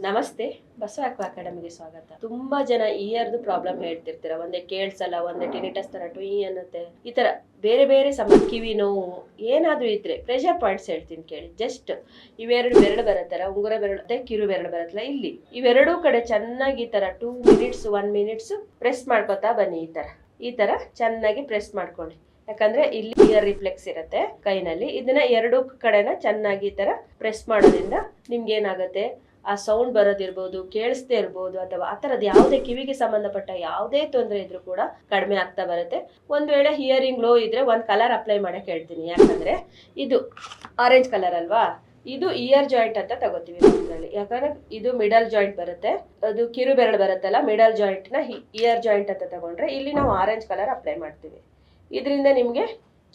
ನಮಸ್ತೆ, ಬಸವ ಅಕ್ವಾ ಅಕಾಡೆಮಿಗೆ ಸ್ವಾಗತ. ತುಂಬಾ ಜನ ಇಯರ್ದು ಪ್ರಾಬ್ಲಮ್ ಹೇಳ್ತಿರ್ತೀರ. ಒಂದೇ ಕೇಳ್ಸಲ್ಲ, ಒಂದೇ ಟಿನಿಟಸ್ ತರ ಟುಯಿ ಅನ್ನತ್ತೆ, ಈ ತರ ಬೇರೆ ಬೇರೆ ಕಿವಿ ನೋವು ಏನಾದ್ರೂ ಇದ್ರೆ ಪ್ರೆಷರ್ ಪಾಯಿಂಟ್ಸ್ ಹೇಳ್ತೀನಿ ಕೇಳಿ. ಜಸ್ಟ್ ಇವೆರಡು ಬೆರಳು ಬರತ್ತಲ್ಲ, ಉಂಗುರ ಬೆರಳು ಮತ್ತೆ ಕಿರು ಬೆರಳು ಬರತ್ತಲ್ಲ, ಇಲ್ಲಿ ಇವೆರಡೂ ಕಡೆ ಚೆನ್ನಾಗಿ ಈ ತರ 2 ಮಿನಿಟ್ಸ್ 1 ಮಿನಿಟ್ಸ್ ಪ್ರೆಸ್ ಮಾಡ್ಕೊತಾ ಬನ್ನಿ. ಈ ತರ ಚೆನ್ನಾಗಿ ಪ್ರೆಸ್ ಮಾಡ್ಕೊಳ್ಳಿ. ಯಾಕಂದ್ರೆ ಇಲ್ಲಿ ಇಯರ್ ರಿಫ್ಲೆಕ್ಸ್ ಇರುತ್ತೆ ಕೈನಲ್ಲಿ. ಇದನ್ನ ಎರಡೂ ಕಡೆನ ಚೆನ್ನಾಗಿ ಈ ತರ ಪ್ರೆಸ್ ಮಾಡೋದ್ರಿಂದ ನಿಮ್ಗೆ ಏನಾಗುತ್ತೆ, ಆ ಸೌಂಡ್ ಬರೋದಿರ್ಬೋದು, ಕೇಳಿಸ್ದೇ ಇರ್ಬೋದು, ಅಥವಾ ಆ ಥರದ್ದು ಯಾವುದೇ ಕಿವಿಗೆ ಸಂಬಂಧಪಟ್ಟ ಯಾವುದೇ ತೊಂದರೆ ಇದ್ರೂ ಕೂಡ ಕಡಿಮೆ ಆಗ್ತಾ ಬರುತ್ತೆ. ಒಂದ್ ವೇಳೆ ಹಿಯರಿಂಗ್ ಲೋ ಇದ್ರೆ ಒಂದು ಕಲರ್ ಅಪ್ಲೈ ಮಾಡಕ್ ಹೇಳ್ತೀನಿ. ಯಾಕಂದ್ರೆ ಇದು ಆರೆಂಜ್ ಕಲರ್ ಅಲ್ವಾ, ಇದು ಇಯರ್ ಜಾಯಿಂಟ್ ಅಂತ ತಗೋತೀವಿ ಇದರಲ್ಲಿ. ಯಾಕಂದ್ರೆ ಇದು ಮಿಡಲ್ ಜಾಯಿಂಟ್ ಬರುತ್ತೆ, ಅದು ಕಿರು ಬೆರಳು ಬರುತ್ತಲ್ಲ, ಮಿಡಲ್ ಜಾಯಿಂಟ್ ನ ಇಯರ್ ಜಾಯಿಂಟ್ ಅಂತ ತಗೊಂಡ್ರೆ ಇಲ್ಲಿ ನಾವು ಆರೆಂಜ್ ಕಲರ್ ಅಪ್ಲೈ ಮಾಡ್ತೀವಿ. ಇದರಿಂದ ನಿಮ್ಗೆ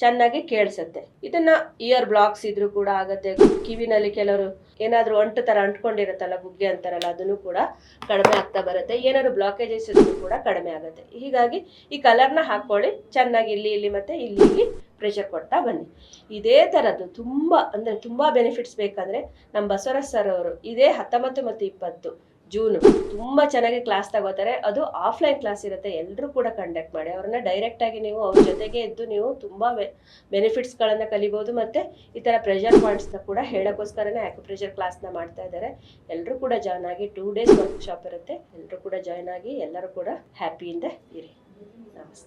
ಚೆನ್ನಾಗಿ ಕೇಳಿಸುತ್ತೆ. ಇದನ್ನ ಇಯರ್ ಬ್ಲಾಕ್ಸ್ ಇದ್ರೂ ಕೂಡ ಆಗತ್ತೆ. ಕಿವಿನಲ್ಲಿ ಕೆಲವರು ಏನಾದ್ರೂ ಅಂಟು ತರ ಅಂಟ್ಕೊಂಡಿರುತ್ತಲ್ಲ, ಗುಗ್ಗೆ ಅಂತಾರಲ್ಲ, ಅದನ್ನು ಕೂಡ ಕಡಿಮೆ ಆಗ್ತಾ ಬರುತ್ತೆ. ಏನಾದ್ರು ಬ್ಲಾಕೇಜಸ್ ಇದ್ರೂ ಕೂಡ ಕಡಿಮೆ ಆಗುತ್ತೆ. ಹೀಗಾಗಿ ಈ ಕಲರ್ನ ಹಾಕೊಳ್ಳಿ, ಚೆನ್ನಾಗಿ ಇಲ್ಲಿ ಮತ್ತೆ ಇಲ್ಲಿ ಪ್ರೆಷರ್ ಕೊಡ್ತಾ ಬನ್ನಿ. ಇದೇ ತರದ್ದು ತುಂಬಾ ಬೆನಿಫಿಟ್ಸ್ ಬೇಕಂದ್ರೆ ನಮ್ಮ ಬಸವರಾಜ್ ಸರ್ ಅವರು ಇದೇ 19 ಮತ್ತು 20 ಜೂನ್ ತುಂಬಾ ಚೆನ್ನಾಗಿ ಕ್ಲಾಸ್ ತಗೋತಾರೆ. ಅದು ಆಫ್ಲೈನ್ ಕ್ಲಾಸ್ ಇರುತ್ತೆ. ಎಲ್ಲರೂ ಕೂಡ ಕಂಡಕ್ಟ್ ಮಾಡಿ ಅವ್ರನ್ನ ಡೈರೆಕ್ಟ್ ಆಗಿ ನೀವು ಅವ್ರ ಜೊತೆಗೆ ಇದ್ದು ನೀವು ತುಂಬಾ ಬೆನಿಫಿಟ್ಸ್ ಗಳನ್ನ ಕಲಿಬಹುದು. ಮತ್ತೆ ಈ ತರ ಪ್ರೆಷರ್ ಪಾಯಿಂಟ್ಸ್ ನ ಕೂಡ ಹೇಳೋಕ್ಕೋಸ್ಕರನೇ ಆಕ್ಯುಪ್ರೆಷರ್ ಕ್ಲಾಸ್ ನ ಮಾಡ್ತಾ ಇದ್ದಾರೆ. ಎಲ್ಲರೂ ಕೂಡ ಜಾಯ್ನ್ ಆಗಿ 2 ಡೇಸ್ ವರ್ಕ್ ಶಾಪ್ ಇರುತ್ತೆ. ಎಲ್ಲರೂ ಕೂಡ ಜಾಯ್ನ್ ಆಗಿ ಎಲ್ಲರೂ ಕೂಡ ಹ್ಯಾಪಿಯಿಂದ ಇರಿ. ನಮಸ್ತೆ.